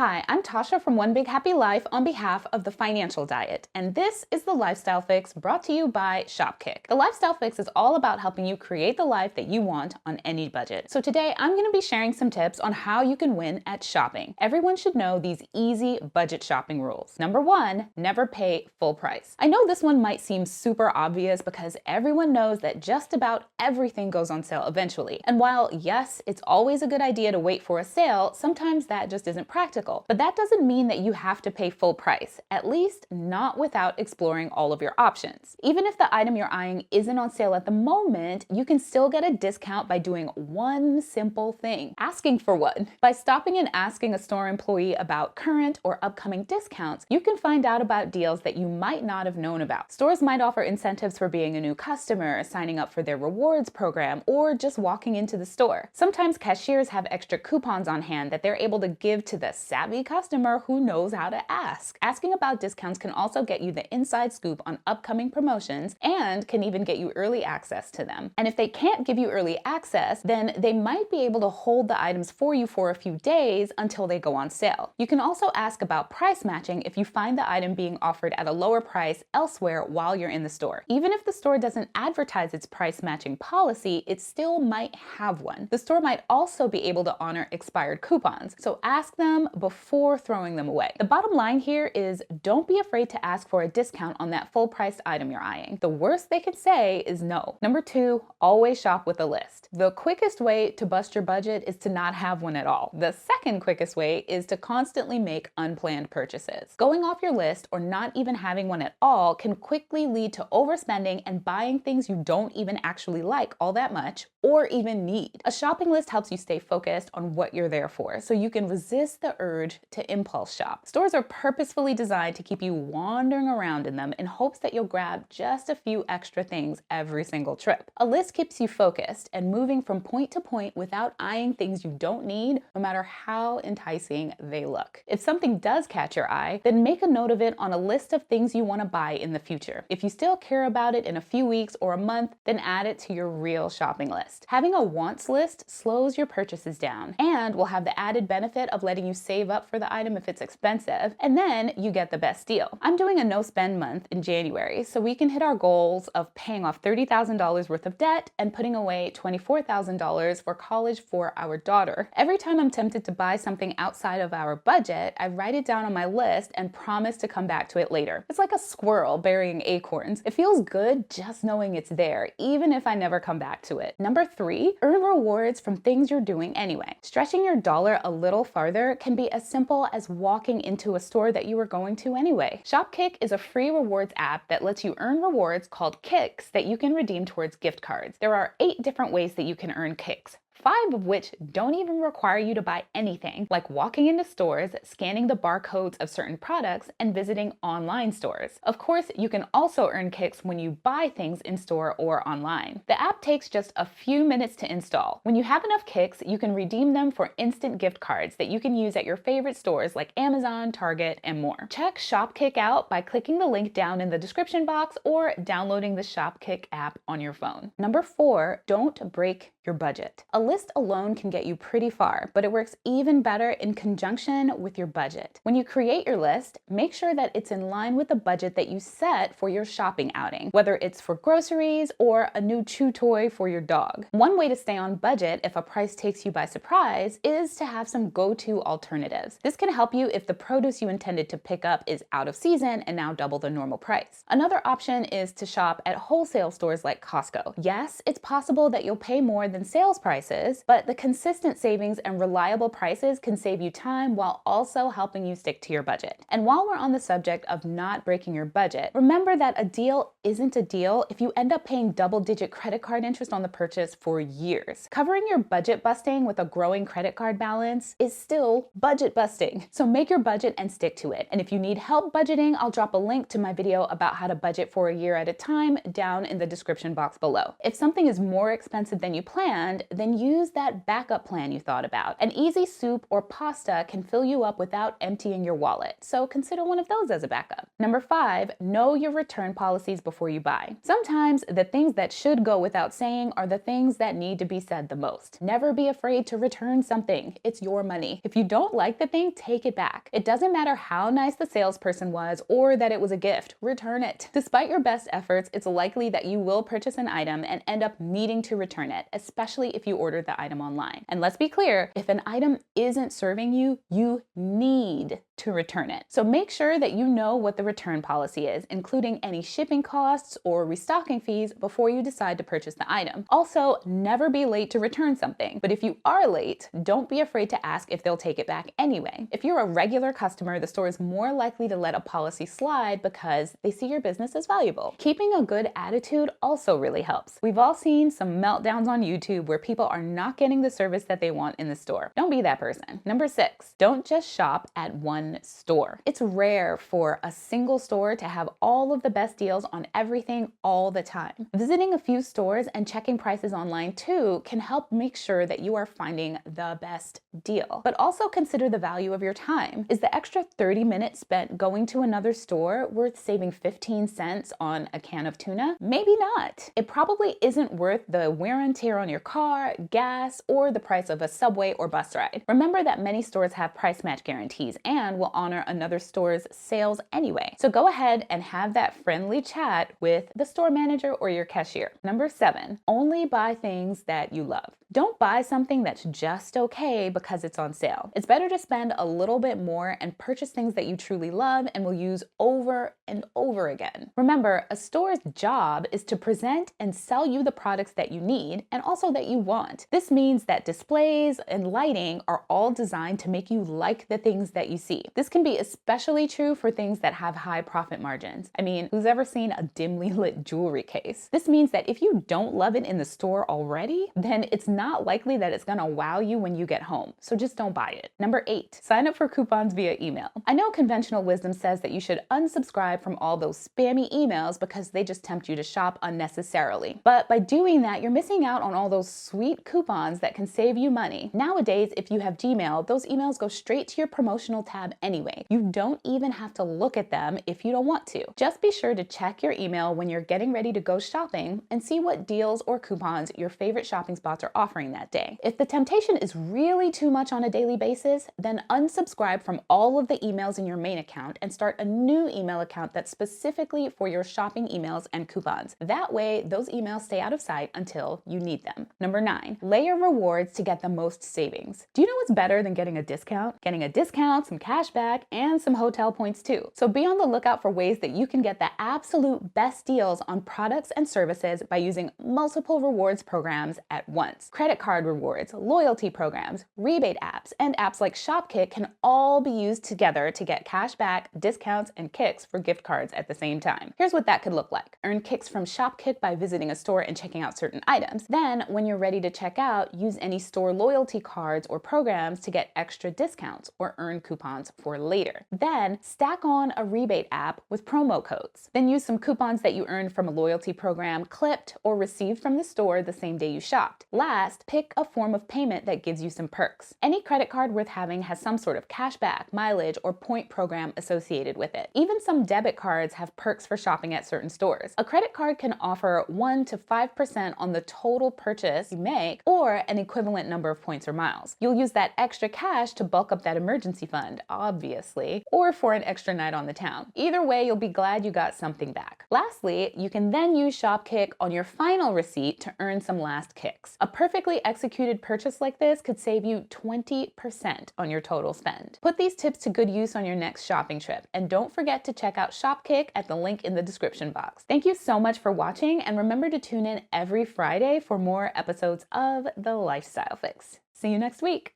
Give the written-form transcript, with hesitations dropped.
Hi, I'm Tasha from One Big Happy Life on behalf of the Financial Diet, and this is the Lifestyle Fix brought to you by Shopkick. The Lifestyle Fix is all about helping you create the life that you want on any budget. So today I'm going to be sharing some tips on how you can win at shopping. Everyone should know these easy budget shopping rules. Number one, never pay full price. I know this one might seem super obvious because everyone knows that just about everything goes on sale eventually. And while yes, it's always a good idea to wait for a sale, sometimes that just isn't practical. But that doesn't mean that you have to pay full price, at least not without exploring all of your options. Even if the item you're eyeing isn't on sale at the moment, you can still get a discount by doing one simple thing: asking for one. By stopping and asking a store employee about current or upcoming discounts, you can find out about deals that you might not have known about. Stores might offer incentives for being a new customer, signing up for their rewards program, or just walking into the store. Sometimes cashiers have extra coupons on hand that they're able to give to the savvy customer who knows how to ask. Asking about discounts can also get you the inside scoop on upcoming promotions and can even get you early access to them. And if they can't give you early access, then they might be able to hold the items for you for a few days until they go on sale. You can also ask about price matching if you find the item being offered at a lower price elsewhere while you're in the store. Even if the store doesn't advertise its price matching policy, it still might have one. The store might also be able to honor expired coupons, so ask them before throwing them away. The bottom line here is don't be afraid to ask for a discount on that full priced item you're eyeing. The worst they can say is no. Number two, always shop with a list. The quickest way to bust your budget is to not have one at all. The second quickest way is to constantly make unplanned purchases. Going off your list or not even having one at all can quickly lead to overspending and buying things you don't even actually like all that much or even need. A shopping list helps you stay focused on what you're there for, so you can resist the urge to impulse shop. Stores are purposefully designed to keep you wandering around in them in hopes that you'll grab just a few extra things every single trip. A list keeps you focused and moving from point to point without eyeing things you don't need, no matter how enticing they look. If something does catch your eye, then make a note of it on a list of things you want to buy in the future. If you still care about it in a few weeks or a month, then add it to your real shopping list. Having a wants list slows your purchases down and will have the added benefit of letting you save up for the item if it's expensive, and then you get the best deal. I'm doing a no spend month in January, so we can hit our goals of paying off $30,000 worth of debt and putting away $24,000 for college for our daughter. Every time I'm tempted to buy something outside of our budget, I write it down on my list and promise to come back to it later. It's like a squirrel burying acorns. It feels good just knowing it's there, even if I never come back to it. Number three, earn rewards from things you're doing anyway. Stretching your dollar a little farther can be as simple as walking into a store that you were going to anyway. Shopkick is a free rewards app that lets you earn rewards called Kicks that you can redeem towards gift cards. There are 8 different ways that you can earn Kicks, 5 of which don't even require you to buy anything, like walking into stores, scanning the barcodes of certain products, and visiting online stores. Of course, you can also earn Kicks when you buy things in store or online. The app takes just a few minutes to install. When you have enough Kicks, you can redeem them for instant gift cards that you can use at your favorite stores like Amazon, Target, and more. Check Shopkick out by clicking the link down in the description box or downloading the Shopkick app on your phone. Number 4, don't break your budget. A list alone can get you pretty far, but it works even better in conjunction with your budget. When you create your list, make sure that it's in line with the budget that you set for your shopping outing, whether it's for groceries or a new chew toy for your dog. One way to stay on budget if a price takes you by surprise is to have some go-to alternatives. This can help you if the produce you intended to pick up is out of season and now double the normal price. Another option is to shop at wholesale stores like Costco. Yes, it's possible that you'll pay more than sales prices, but the consistent savings and reliable prices can save you time while also helping you stick to your budget. And while we're on the subject of not breaking your budget, remember that a deal isn't a deal if you end up paying double-digit credit card interest on the purchase for years. Covering your budget busting with a growing credit card balance is still budget busting. So make your budget and stick to it. And if you need help budgeting, I'll drop a link to my video about how to budget for a year at a time down in the description box below. If something is more expensive than you planned, planned, then use that backup plan you thought about. An easy soup or pasta can fill you up without emptying your wallet, so consider one of those as a backup. Number 5, know your return policies before you buy. Sometimes the things that should go without saying are the things that need to be said the most. Never be afraid to return something. It's your money. If you don't like the thing, take it back. It doesn't matter how nice the salesperson was or that it was a gift. Return it. Despite your best efforts, it's likely that you will purchase an item and end up needing to return it, especially if you ordered the item online. And let's be clear, if an item isn't serving you, you need to return it. So make sure that you know what the return policy is, including any shipping costs or restocking fees before you decide to purchase the item. Also, never be late to return something, but if you are late, don't be afraid to ask if they'll take it back anyway. If you're a regular customer, the store is more likely to let a policy slide because they see your business as valuable. Keeping a good attitude also really helps. We've all seen some meltdowns on YouTube where people are not getting the service that they want in the store. Don't be that person. Number 6, don't just shop at one store. It's rare for a single store to have all of the best deals on everything all the time. Visiting a few stores and checking prices online too can help make sure that you are finding the best deal. But also consider the value of your time. Is the extra 30 minutes spent going to another store worth saving 15 cents on a can of tuna? Maybe not. It probably isn't worth the wear and tear on your car, gas, or the price of a subway or bus ride. Remember that many stores have price match guarantees and will honor another store's sales anyway. So go ahead and have that friendly chat with the store manager or your cashier. Number 7, only buy things that you love. Don't buy something that's just okay because it's on sale. It's better to spend a little bit more and purchase things that you truly love and will use over and over again. Remember, a store's job is to present and sell you the products that you need and also that you want. This means that displays and lighting are all designed to make you like the things that you see. This can be especially true for things that have high profit margins. I mean, who's ever seen a dimly lit jewelry case? This means that if you don't love it in the store already, then it's not likely that it's gonna wow you when you get home. So just don't buy it. Number 8, sign up for coupons via email. I know conventional wisdom says that you should unsubscribe from all those spammy emails because they just tempt you to shop unnecessarily. But by doing that, you're missing out on all those sweet coupons that can save you money. Nowadays, if you have Gmail, those emails go straight to your promotional tab anyway. You don't even have to look at them if you don't want to. Just be sure to check your email when you're getting ready to go shopping and see what deals or coupons your favorite shopping spots are offering that day. If the temptation is really too much on a daily basis, then unsubscribe from all of the emails in your main account and start a new email account that's specifically for your shopping emails and coupons. That way, those emails stay out of sight until you need them. Number 9, layer rewards to get the most savings. Do you know what's better than getting a discount? Getting a discount, some cash back, and some hotel points too. So be on the lookout for ways that you can get the absolute best deals on products and services by using multiple rewards programs at once. Credit card rewards, loyalty programs, rebate apps, and apps like Shopkick can all be used together to get cash back, discounts, and kicks for gift cards at the same time. Here's what that could look like. Earn kicks from Shopkick by visiting a store and checking out certain items. Then, when you're ready to check out, use any store loyalty cards or programs to get extra discounts or earn coupons for later. Then, stack on a rebate app with promo codes. Then use some coupons that you earned from a loyalty program, clipped or received from the store the same day you shopped. Last, pick a form of payment that gives you some perks. Any credit card worth having has some sort of cashback, mileage, or point program associated with it. Even some debit cards have perks for shopping at certain stores. A credit card can offer 1 to 5% on the total purchase you make, or an equivalent number of points or miles. You'll use that extra cash to bulk up that emergency fund, obviously, or for an extra night on the town. Either way, you'll be glad you got something back. Lastly, you can then use Shopkick on your final receipt to earn some last kicks. A perfectly executed purchase like this could save you 20% on your total spend. Put these tips to good use on your next shopping trip, and don't forget to check out Shopkick at the link in the description box. Thank you so much for watching, and remember to tune in every Friday for more episodes of The Lifestyle Fix. See you next week.